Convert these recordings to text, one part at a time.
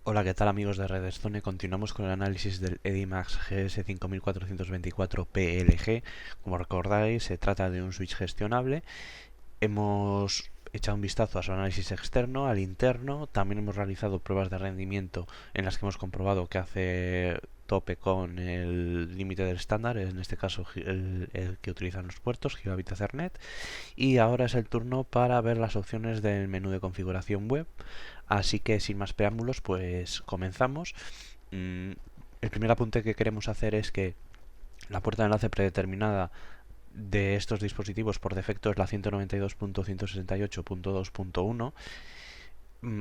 Hola, ¿qué tal amigos de Redstone? Continuamos con el análisis del Edimax GS5424 PLG. Como recordáis, se trata de un switch gestionable. Hemos echado un vistazo a su análisis externo, al interno. También hemos realizado pruebas de rendimiento en las que hemos comprobado que hace tope con el límite del estándar, en este caso el que utilizan los puertos, Gigabit Ethernet. Y ahora es el turno para ver las opciones del menú de configuración web. Así que sin más preámbulos, pues comenzamos. El primer apunte que queremos hacer es que la puerta de enlace predeterminada de estos dispositivos por defecto es la 192.168.2.1.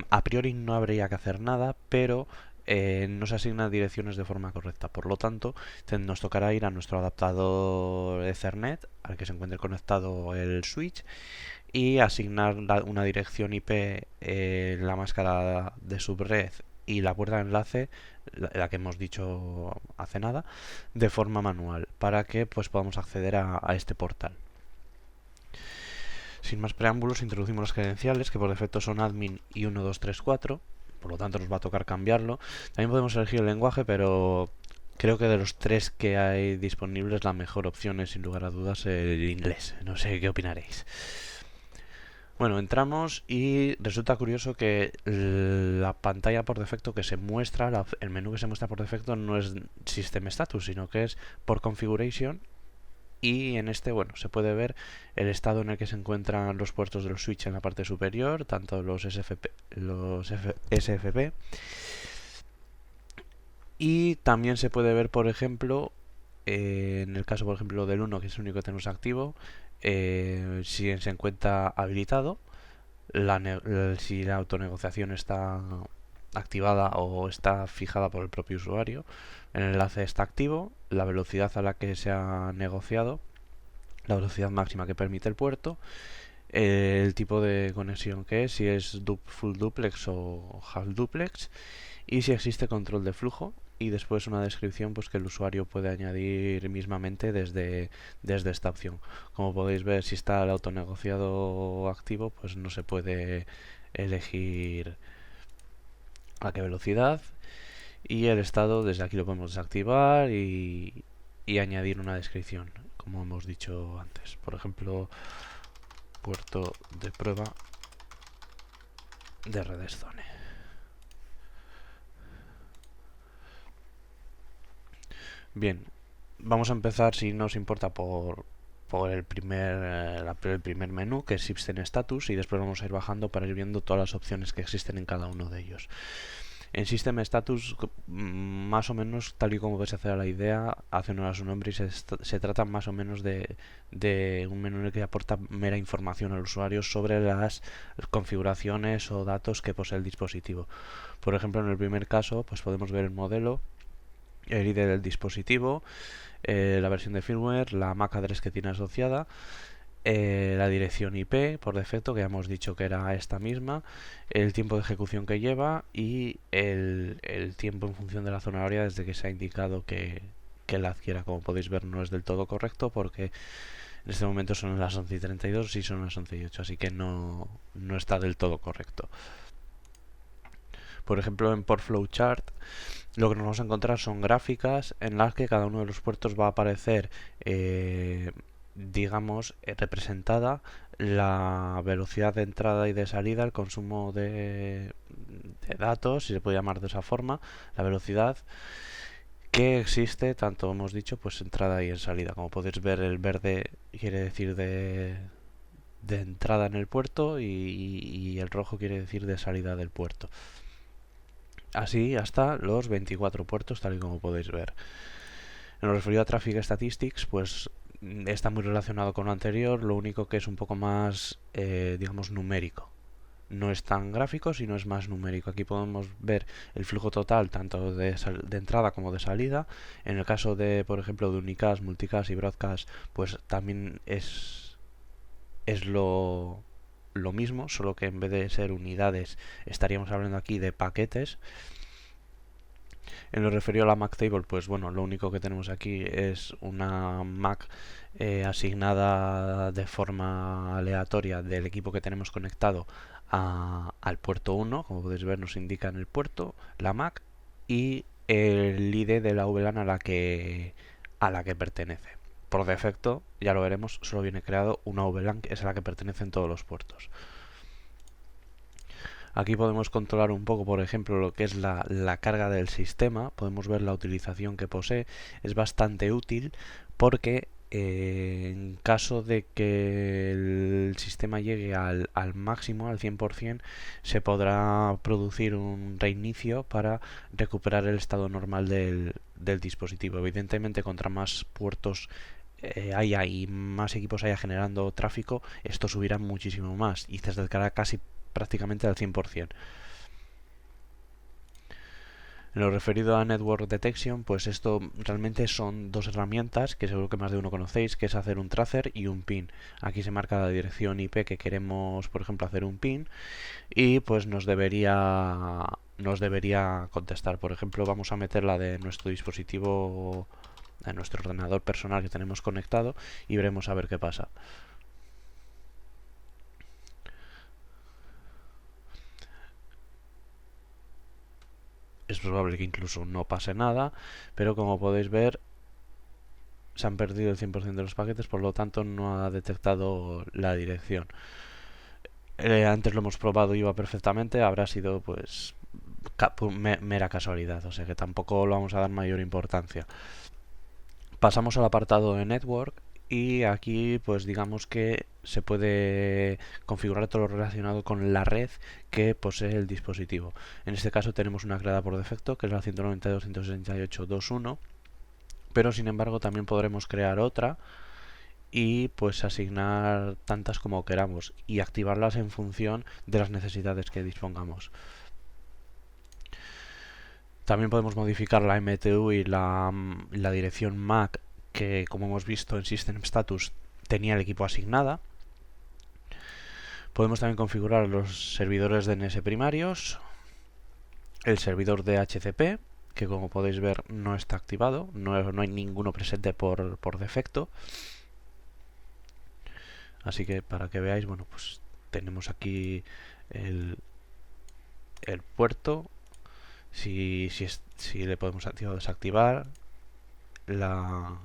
A priori no habría que hacer nada, pero no se asignan direcciones de forma correcta. Por lo tanto, nos tocará ir a nuestro adaptador Ethernet al que se encuentre conectado el switch y asignar una dirección IP en la máscara de subred y la puerta de enlace, la que hemos dicho hace nada, de forma manual para que pues podamos acceder a este portal. Sin más preámbulos, introducimos las credenciales, que por defecto son admin y 1234, por lo tanto nos va a tocar cambiarlo. También podemos elegir el lenguaje, pero creo que de los tres que hay disponibles, la mejor opción es sin lugar a dudas el inglés. No sé qué opinaréis. Bueno, entramos y resulta curioso que la pantalla por defecto que se muestra, el menú que se muestra por defecto no es System Status, sino que es por Configuration. Y en este, bueno, se puede ver el estado en el que se encuentran los puertos del switch en la parte superior, tanto los SFP. Y también se puede ver, por ejemplo, en el caso, por ejemplo, del 1, que es el único que tenemos activo, si se encuentra habilitado, si la autonegociación está activada o está fijada por el propio usuario, el enlace está activo, la velocidad a la que se ha negociado, la velocidad máxima que permite el puerto, el tipo de conexión que es, si es full duplex o half duplex, y si existe control de flujo, y después una descripción pues que el usuario puede añadir mismamente desde esta opción. Como podéis ver, si está el autonegociado activo, pues no se puede elegir a qué velocidad, y el estado desde aquí lo podemos desactivar y añadir una descripción, como hemos dicho antes. Por ejemplo, puerto de prueba de Redstone. Bien, vamos a empezar, si nos importa, por el primer menú, que es System Status, y después vamos a ir bajando para ir viendo todas las opciones que existen en cada uno de ellos. En System Status, más o menos, tal y como vais a hacer a la idea, hace honor a su nombre y se trata más o menos de un menú en el que aporta mera información al usuario sobre las configuraciones o datos que posee el dispositivo. Por ejemplo, en el primer caso, pues podemos ver el modelo, el ID del dispositivo, la versión de firmware, la MAC address que tiene asociada, la dirección IP por defecto, que ya hemos dicho que era esta misma, el tiempo de ejecución que lleva y el tiempo en función de la zona horaria desde que se ha indicado que la adquiera. Como podéis ver, no es del todo correcto porque en este momento son las 11:32 y son las 11:08, así que no está del todo correcto. Por ejemplo, en Port Flowchart lo que nos vamos a encontrar son gráficas en las que cada uno de los puertos va a aparecer, representada la velocidad de entrada y de salida, el consumo de datos, si se puede llamar de esa forma, la velocidad que existe, tanto hemos dicho, pues entrada y en salida. Como podéis ver, el verde quiere decir de entrada en el puerto y el rojo quiere decir de salida del puerto. Así hasta los 24 puertos, tal y como podéis ver. En lo referido a Traffic Statistics, pues está muy relacionado con lo anterior, lo único que es un poco más, numérico. No es tan gráfico, sino es más numérico. Aquí podemos ver el flujo total tanto de entrada como de salida. En el caso de, por ejemplo, de unicast, multicast y broadcast, pues también es lo mismo, solo que en vez de ser unidades estaríamos hablando aquí de paquetes. En lo referido a la MAC Table, pues bueno, lo único que tenemos aquí es una MAC asignada de forma aleatoria del equipo que tenemos conectado al puerto 1, como podéis ver nos indica en el puerto, la MAC y el ID de la VLAN a la que pertenece. Por defecto, ya lo veremos, solo viene creado una VLAN que es a la que pertenecen todos los puertos. Aquí podemos controlar un poco, por ejemplo, lo que es la carga del sistema. Podemos ver la utilización que posee. Es bastante útil porque en caso de que el sistema llegue al máximo, al 100%, se podrá producir un reinicio para recuperar el estado normal del dispositivo. Evidentemente, contra más puertos haya y más equipos haya generando tráfico, esto subirá muchísimo más y se acercará casi prácticamente al 100%. En lo referido a Network Detection, pues esto realmente son dos herramientas que seguro que más de uno conocéis, que es hacer un tracer y un pin. Aquí se marca la dirección IP que queremos, por ejemplo, hacer un pin y pues nos debería contestar. Por ejemplo, vamos a meter la de nuestro dispositivo, a nuestro ordenador personal que tenemos conectado y veremos a ver qué pasa. Es probable que incluso no pase nada, pero como podéis ver se han perdido el 100% de los paquetes, por lo tanto no ha detectado la dirección. Antes lo hemos probado y iba perfectamente, habrá sido pues mera casualidad, o sea que tampoco lo vamos a dar mayor importancia. Pasamos al apartado de Network y aquí pues digamos que se puede configurar todo lo relacionado con la red que posee el dispositivo. En este caso tenemos una creada por defecto que es la 192.168.2.1, pero sin embargo también podremos crear otra y pues asignar tantas como queramos y activarlas en función de las necesidades que dispongamos. También podemos modificar la MTU y la dirección MAC que, como hemos visto en System Status, tenía el equipo asignada. Podemos también configurar los servidores DNS primarios, el servidor DHCP, que como podéis ver no está activado, no hay ninguno presente por defecto. Así que para que veáis, bueno, pues tenemos aquí el puerto, si le podemos activar o desactivar, la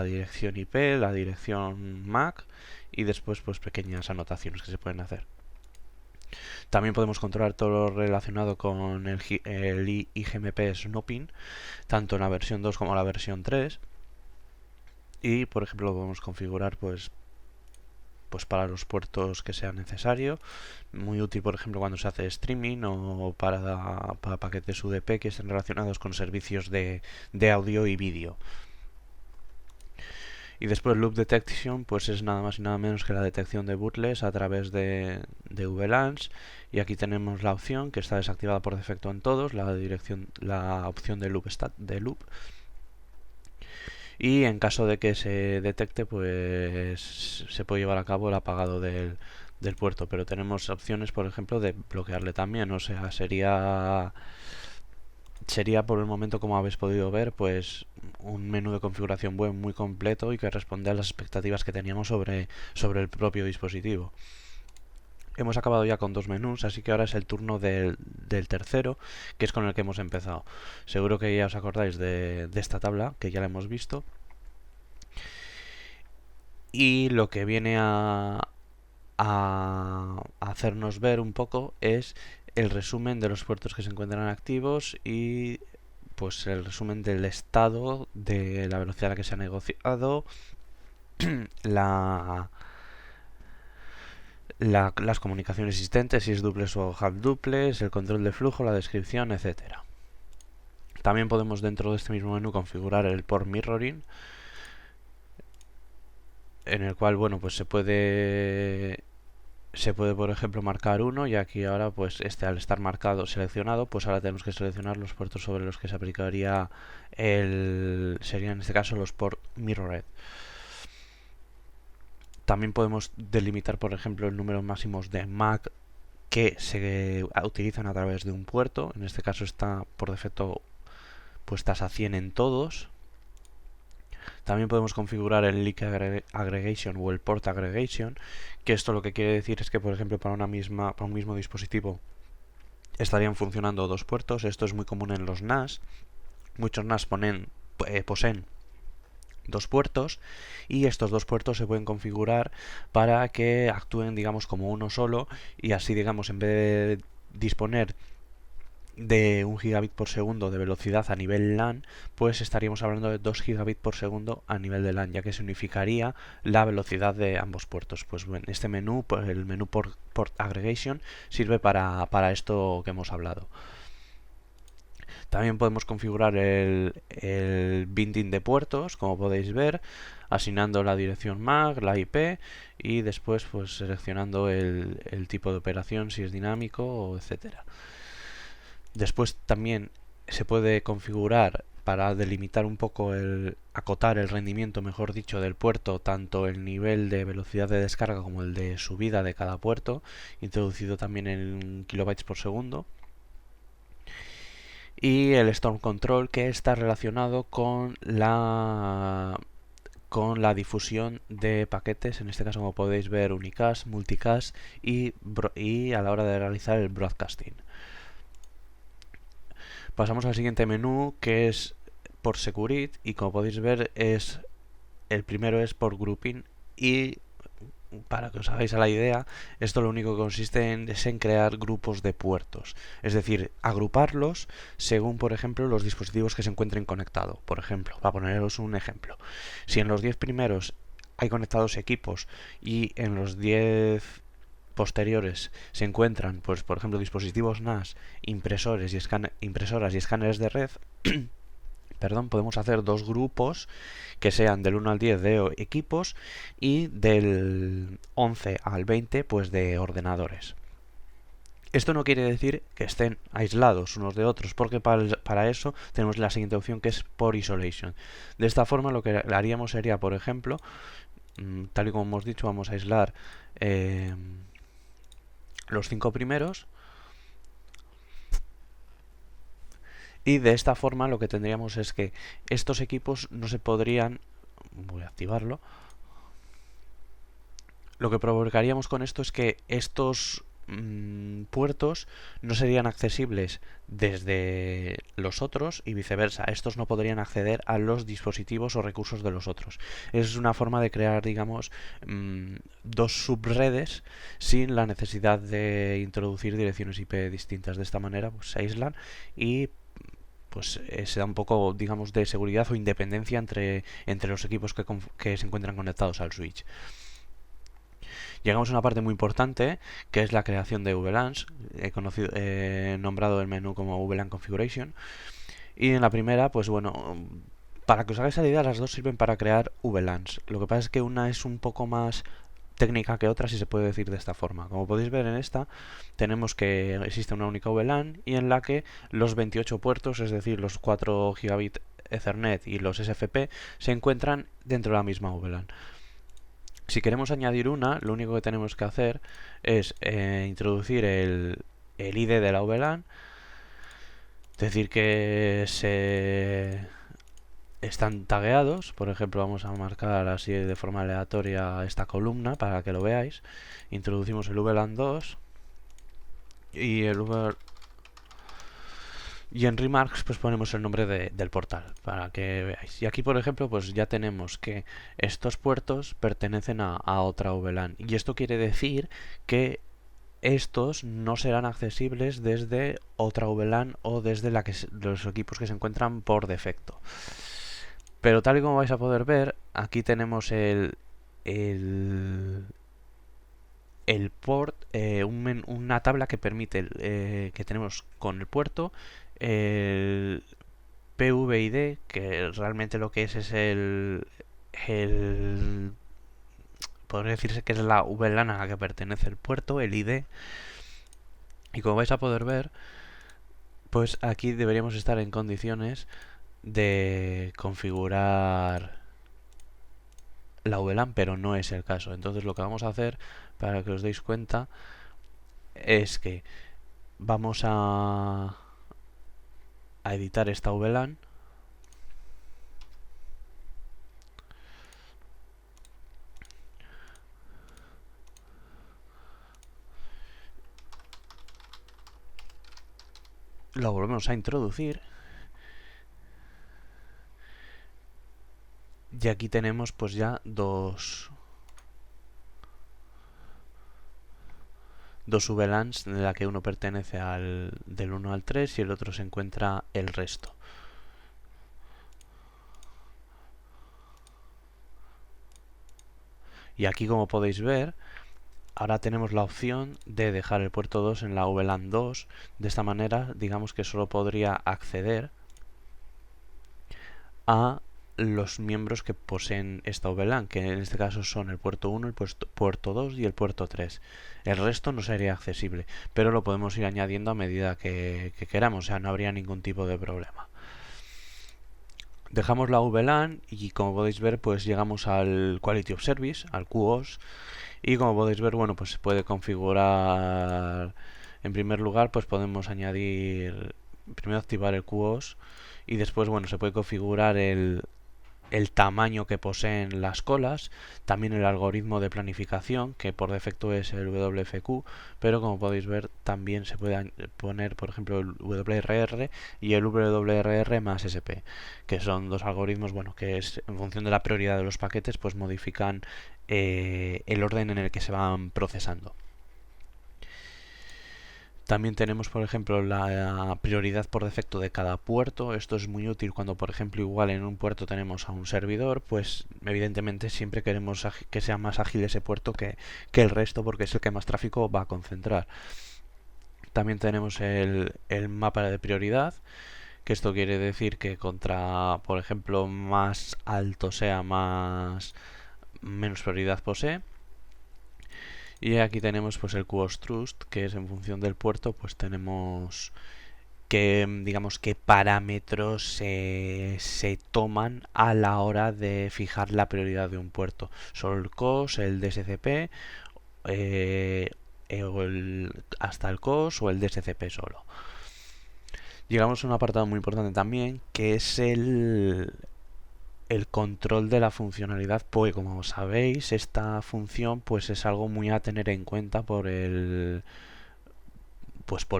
dirección IP, la dirección MAC y después pues pequeñas anotaciones que se pueden hacer. También podemos controlar todo lo relacionado con el IGMP Snooping, tanto en la versión 2 como en la versión 3. Y por ejemplo lo podemos configurar pues para los puertos que sea necesario. Muy útil, por ejemplo, cuando se hace streaming o para paquetes UDP que estén relacionados con servicios de audio y vídeo. Y después Loop Detection pues es nada más y nada menos que la detección de bootlegs a través de VLANs. Y aquí tenemos la opción que está desactivada por defecto en todos, la opción de loop. Y en caso de que se detecte pues se puede llevar a cabo el apagado del puerto, pero tenemos opciones, por ejemplo, de bloquearle también. O sea, sería por el momento, como habéis podido ver, pues un menú de configuración web muy completo y que responde a las expectativas que teníamos sobre el propio dispositivo. Hemos acabado ya con dos menús, así que ahora es el turno del tercero, que es con el que hemos empezado. Seguro que ya os acordáis de esta tabla, que ya la hemos visto. Y lo que viene a hacernos ver un poco es el resumen de los puertos que se encuentran activos y pues el resumen del estado, de la velocidad a la que se ha negociado, las comunicaciones existentes, si es duplex o half duplex, el control de flujo, la descripción, etcétera. También podemos dentro de este mismo menú configurar el port mirroring, en el cual bueno pues se puede por ejemplo marcar uno, y aquí ahora pues al estar marcado seleccionado pues ahora tenemos que seleccionar los puertos sobre los que se aplicaría serían en este caso los port mirrored. También podemos delimitar por ejemplo el número máximos de MAC que se utilizan a través de un puerto. En este caso está por defecto puestas a 100 en todos. También podemos configurar el link aggregation o el port aggregation, que esto lo que quiere decir es que, por ejemplo, para un mismo dispositivo estarían funcionando dos puertos. Esto es muy común en los NAS. Muchos NAS poseen dos puertos, y estos dos puertos se pueden configurar para que actúen, digamos, como uno solo, y así, digamos, en vez de disponer de 1 gigabit por segundo de velocidad a nivel LAN, pues estaríamos hablando de 2 gigabit por segundo a nivel de LAN, ya que se unificaría la velocidad de ambos puertos. Pues bueno, este menú, pues el menú port aggregation, sirve para esto que hemos hablado. También podemos configurar el binding de puertos, como podéis ver, asignando la dirección MAC, la IP, y después pues seleccionando el tipo de operación, si es dinámico, etcétera. Después también se puede configurar para delimitar un poco acotar el rendimiento, mejor dicho, del puerto, tanto el nivel de velocidad de descarga como el de subida de cada puerto, introducido también en kilobytes por segundo. Y el Storm Control, que está relacionado con la difusión de paquetes, en este caso, como podéis ver, unicast, multicast y a la hora de realizar el broadcasting. Pasamos al siguiente menú, que es por Securit, y como podéis ver el primero es por Grouping, y para que os hagáis a la idea, esto lo único que consiste es en crear grupos de puertos, es decir, agruparlos según, por ejemplo, los dispositivos que se encuentren conectados. Por ejemplo, para poneros un ejemplo, si en los 10 primeros hay conectados equipos y en los 10 posteriores se encuentran, pues, por ejemplo, dispositivos NAS, impresoras y escáneres de red, perdón, podemos hacer dos grupos que sean del 1 al 10 de equipos y del 11 al 20 pues de ordenadores. Esto no quiere decir que estén aislados unos de otros, porque para eso tenemos la siguiente opción, que es por isolation. De esta forma lo que haríamos sería, por ejemplo, tal y como hemos dicho, vamos a aislar los 5 primeros, y de esta forma lo que tendríamos es que estos equipos no se podrían, voy a activarlo, lo que provocaríamos con esto es que estos puertos no serían accesibles desde los otros y viceversa. Estos no podrían acceder a los dispositivos o recursos de los otros. Es una forma de crear, digamos, dos subredes sin la necesidad de introducir direcciones IP distintas. De esta manera pues, se aíslan y pues se da un poco, digamos, de seguridad o independencia entre los equipos que se encuentran conectados al switch. Llegamos a una parte muy importante, que es la creación de VLANs. He nombrado el menú como VLAN Configuration. Y en la primera, pues bueno, para que os hagáis la idea, las dos sirven para crear VLANs. Lo que pasa es que una es un poco más técnica que otra, si se puede decir de esta forma. Como podéis ver en esta, tenemos que existe una única VLAN y en la que los 28 puertos, es decir, los 4 gigabit Ethernet y los SFP, se encuentran dentro de la misma VLAN. Si queremos añadir una, lo único que tenemos que hacer es introducir el ID de la VLAN, decir que están tagueados. Por ejemplo, vamos a marcar así de forma aleatoria esta columna para que lo veáis. Introducimos el VLAN 2 y y en Remarks pues ponemos el nombre del portal para que veáis. Y aquí, por ejemplo, pues ya tenemos que estos puertos pertenecen a otra VLAN. Y esto quiere decir que estos no serán accesibles desde otra VLAN o desde los equipos que se encuentran por defecto. Pero tal y como vais a poder ver, aquí tenemos el port, una tabla que permite que tenemos con el puerto el PVID, que realmente lo que es podría decirse que es la VLAN a la que pertenece el puerto, el ID. Y como vais a poder ver, pues aquí deberíamos estar en condiciones de configurar la VLAN, pero no es el caso. Entonces lo que vamos a hacer, para que os deis cuenta, es que vamos a editar esta VLAN Lo volvemos a introducir. Y aquí tenemos pues ya dos VLANs, de la que uno pertenece del 1 al 3 y el otro se encuentra el resto. Y aquí, como podéis ver, ahora tenemos la opción de dejar el puerto 2 en la VLAN 2. De esta manera, digamos que solo podría acceder a los miembros que poseen esta VLAN, que en este caso son el puerto 1, el puerto 2 y el puerto 3. El resto no sería accesible, pero lo podemos ir añadiendo a medida que queramos, o sea, no habría ningún tipo de problema. Dejamos la VLAN y, como podéis ver, pues llegamos al Quality of Service, al QoS, y como podéis ver, bueno, pues se puede configurar. En primer lugar, pues podemos añadir, primero activar el QoS, y después, bueno, se puede configurar el tamaño que poseen las colas, también el algoritmo de planificación, que por defecto es el WFQ, pero como podéis ver también se puede poner, por ejemplo, el WRR y el WRR más SP, que son dos algoritmos, bueno, que es en función de la prioridad de los paquetes, pues modifican el orden en el que se van procesando. También tenemos, por ejemplo, la prioridad por defecto de cada puerto. Esto es muy útil cuando, por ejemplo, igual en un puerto tenemos a un servidor, pues evidentemente siempre queremos que sea más ágil ese puerto que el resto, porque es el que más tráfico va a concentrar. También tenemos el mapa de prioridad, que esto quiere decir que contra, por ejemplo, más alto sea, menos prioridad posee. Y aquí tenemos pues el QoS Trust, que es en función del puerto, pues tenemos que, digamos, qué parámetros se toman a la hora de fijar la prioridad de un puerto. Solo el QoS, el DSCP, hasta el QoS o el DSCP solo. Llegamos a un apartado muy importante también, que es el control de la funcionalidad PoE. Como sabéis, esta función pues es algo muy a tener en cuenta por el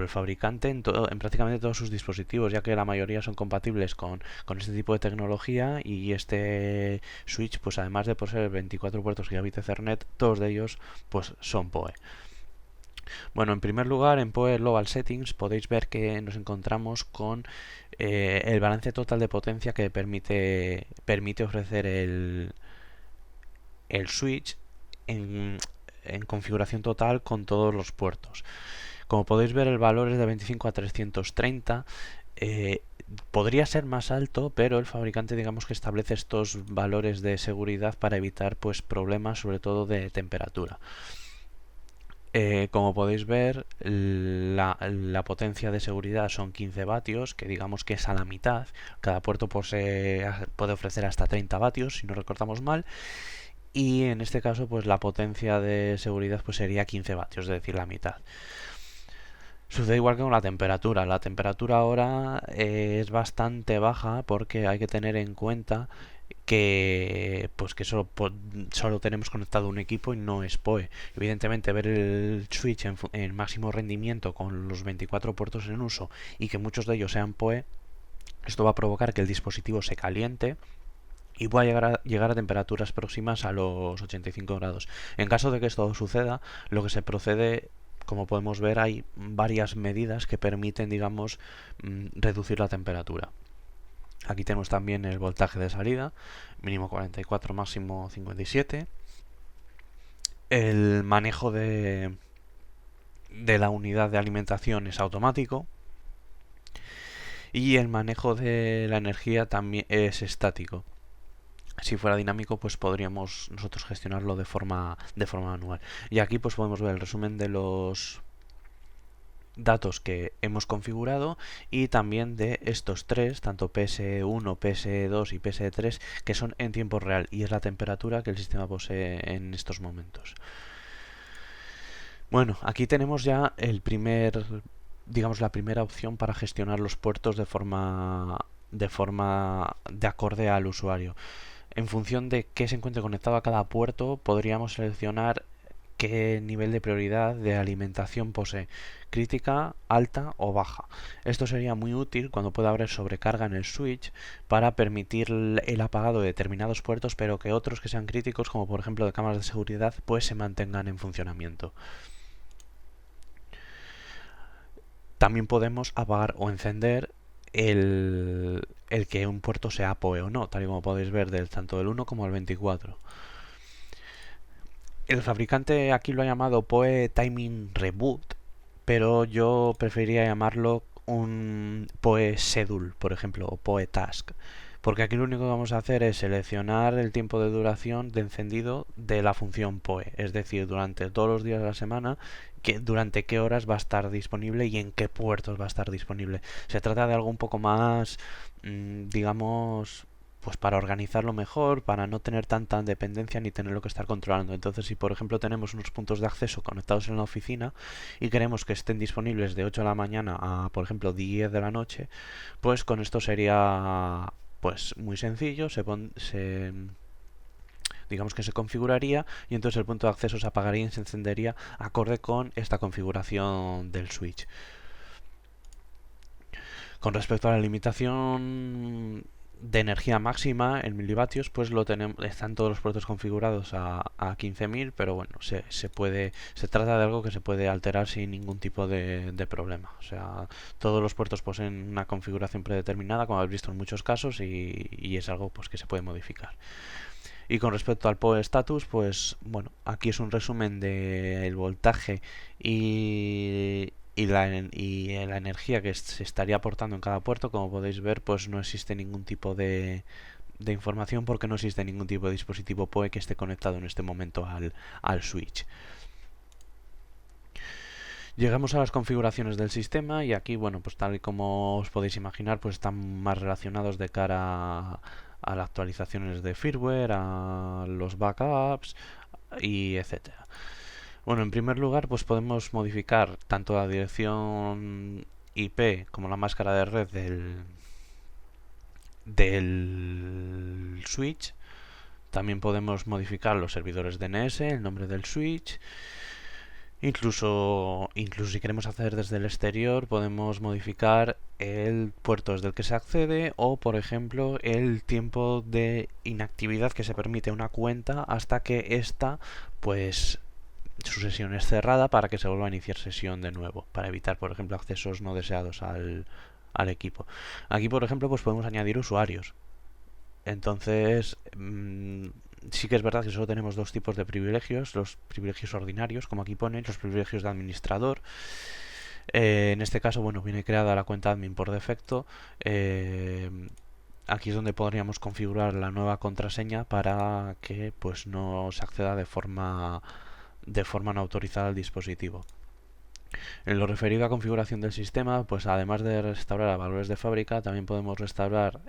fabricante en prácticamente todos sus dispositivos, ya que la mayoría son compatibles con este tipo de tecnología, y este switch, pues además de poseer 24 puertos gigabit Ethernet, todos de ellos pues son PoE. Bueno, en primer lugar, en PoE Global Settings podéis ver que nos encontramos con el balance total de potencia que permite ofrecer el switch en configuración total con todos los puertos. Como podéis ver, el valor es de 25 a 330. Podría ser más alto, pero el fabricante, digamos, que establece estos valores de seguridad para evitar pues problemas, sobre todo de temperatura. Como podéis ver, la potencia de seguridad son 15 vatios, que digamos que es a la mitad. Cada puerto puede ofrecer hasta 30 vatios, si no recordamos mal. Y en este caso, pues la potencia de seguridad pues sería 15 vatios, es decir, la mitad. Sucede igual que con la temperatura. La temperatura ahora es bastante baja, porque hay que tener en cuenta que solo tenemos conectado un equipo y no es PoE. Evidentemente, ver el switch en máximo rendimiento con los 24 puertos en uso y que muchos de ellos sean PoE, esto va a provocar que el dispositivo se caliente y pueda llegar a temperaturas próximas a los 85 grados. En caso de que esto suceda, lo que se procede, como podemos ver, hay varias medidas que permiten, digamos, reducir la temperatura. Aquí tenemos también el voltaje de salida, mínimo 44, máximo 57. El manejo de la unidad de alimentación es automático. Y el manejo de la energía también es estático. Si fuera dinámico, pues podríamos nosotros gestionarlo de forma manual. Y aquí pues podemos ver el resumen de los datos que hemos configurado, y también de estos tres, tanto PS1, PS2 y PS3, que son en tiempo real, y es la temperatura que el sistema posee en estos momentos. Bueno, aquí tenemos ya la primera opción para gestionar los puertos de forma de acorde al usuario. En función de qué se encuentre conectado a cada puerto, podríamos seleccionar qué nivel de prioridad de alimentación posee, crítica, alta o baja. Esto sería muy útil cuando pueda haber sobrecarga en el switch para permitir el apagado de determinados puertos, pero que otros que sean críticos, como por ejemplo de cámaras de seguridad, pues se mantengan en funcionamiento. También podemos apagar o encender el que un puerto sea PoE o no, tal y como podéis ver tanto del 1 como el 24. El fabricante aquí lo ha llamado PoE Timing Reboot, pero yo preferiría llamarlo un PoE Schedule, por ejemplo, o PoE Task. Porque aquí lo único que vamos a hacer es seleccionar el tiempo de duración de encendido de la función PoE, es decir, durante todos los días de la semana, durante qué horas va a estar disponible y en qué puertos va a estar disponible. Se trata de algo un poco más, digamos, pues para organizarlo mejor, para no tener tanta dependencia ni tenerlo que estar controlando. Entonces, si por ejemplo tenemos unos puntos de acceso conectados en la oficina y queremos que estén disponibles de 8 de la mañana a, por ejemplo, 10 de la noche, pues con esto sería pues muy sencillo, digamos que se configuraría y entonces el punto de acceso se apagaría y se encendería acorde con esta configuración del switch. Con respecto a la limitación de energía máxima en milivatios, pues lo tenemos, están todos los puertos configurados a 15.000, pero bueno, se trata de algo que se puede alterar sin ningún tipo de problema. O sea, todos los puertos poseen una configuración predeterminada, como habéis visto en muchos casos, y es algo pues que se puede modificar. Y con respecto al PoE status, pues bueno, aquí es un resumen del voltaje y la energía que se estaría aportando en cada puerto. Como podéis ver, pues no existe ningún tipo de información porque no existe ningún tipo de dispositivo PoE que esté conectado en este momento al switch. Llegamos a las configuraciones del sistema y aquí, bueno, pues tal y como os podéis imaginar, pues están más relacionados de cara a las actualizaciones de firmware, a los backups y etcétera. Bueno, en primer lugar, pues podemos modificar tanto la dirección IP como la máscara de red del switch. También podemos modificar los servidores DNS, el nombre del switch. Incluso si queremos acceder desde el exterior, podemos modificar el puerto desde el que se accede o, por ejemplo, el tiempo de inactividad que se permite una cuenta hasta que esta, pues, su sesión es cerrada para que se vuelva a iniciar sesión de nuevo, para evitar, por ejemplo, accesos no deseados al equipo. Aquí, por ejemplo, pues podemos añadir usuarios. Entonces, sí que es verdad que solo tenemos dos tipos de privilegios, los privilegios ordinarios, como aquí pone, los privilegios de administrador. En este caso, bueno, viene creada la cuenta admin por defecto. Aquí es donde podríamos configurar la nueva contraseña para que pues no se acceda de forma no autorizada al dispositivo. En lo referido a configuración del sistema, pues además de restaurar a valores de fábrica, también podemos restaurar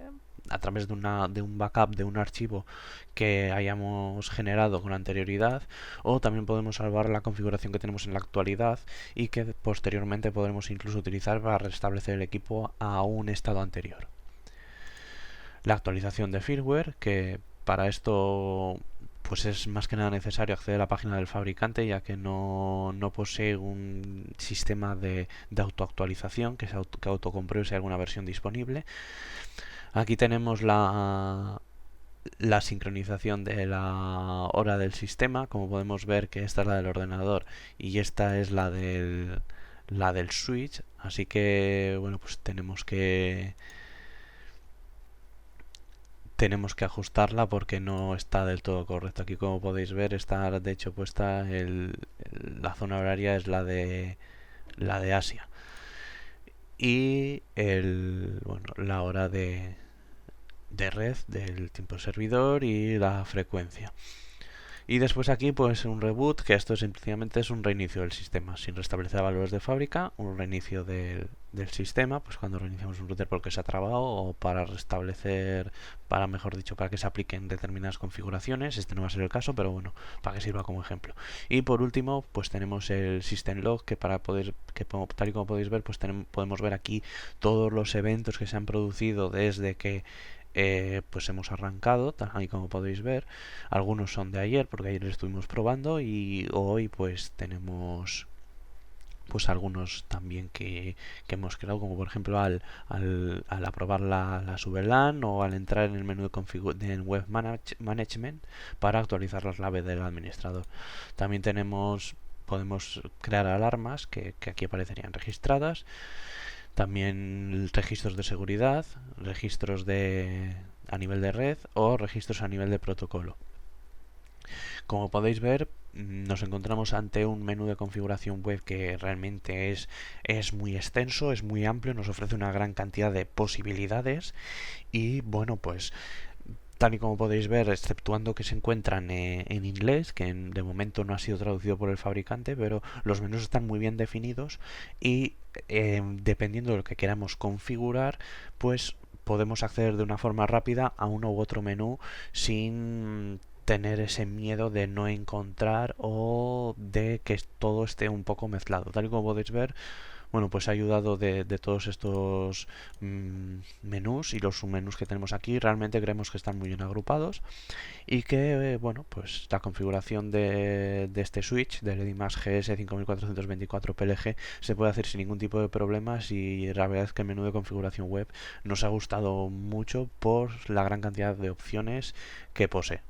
a través de un backup de un archivo que hayamos generado con anterioridad, o también podemos salvar la configuración que tenemos en la actualidad y que posteriormente podremos incluso utilizar para restablecer el equipo a un estado anterior. La actualización de firmware, que para esto pues es más que nada necesario acceder a la página del fabricante, ya que no posee un sistema de autoactualización que autocompruebe si hay alguna versión disponible. Aquí tenemos la sincronización de la hora del sistema. Como podemos ver, que esta es la del ordenador y esta es la del switch, así que bueno, pues tenemos que ajustarla porque no está del todo correcto. Aquí, como podéis ver, está de hecho puesta la zona horaria es la de Asia y la hora de red del tiempo servidor y la frecuencia. Y después aquí pues un reboot, que esto simplemente es un reinicio del sistema, sin restablecer valores de fábrica, un reinicio del sistema, pues cuando reiniciamos un router porque se ha trabado o para restablecer, mejor dicho, para que se apliquen determinadas configuraciones. Este no va a ser el caso, pero bueno, para que sirva como ejemplo. Y por último, pues tenemos el system log, que tal y como podéis ver, pues podemos ver aquí todos los eventos que se han producido desde que pues hemos arrancado, ahí como podéis ver. Algunos son de ayer, porque ayer estuvimos probando, y hoy pues tenemos pues algunos también que hemos creado, como por ejemplo al aprobar la subLAN o al entrar en el menú de Web Management para actualizar la clave del administrador. También podemos crear alarmas que aquí aparecerían registradas, también registros de seguridad, registros a nivel de red o registros a nivel de protocolo. Como podéis ver, nos encontramos ante un menú de configuración web que realmente es muy extenso, es muy amplio, nos ofrece una gran cantidad de posibilidades y bueno, pues tal y como podéis ver, exceptuando que se encuentran en inglés, que de momento no ha sido traducido por el fabricante, pero los menús están muy bien definidos y dependiendo de lo que queramos configurar, pues podemos acceder de una forma rápida a uno u otro menú sin tener ese miedo de no encontrar o de que todo esté un poco mezclado. Tal y como podéis ver, bueno, pues ha ayudado de todos estos menús y los submenús que tenemos aquí. Realmente creemos que están muy bien agrupados y que, bueno, pues la configuración de este switch del EDIMAX GS 5424 PLG se puede hacer sin ningún tipo de problemas y la verdad es que el menú de configuración web nos ha gustado mucho por la gran cantidad de opciones que posee.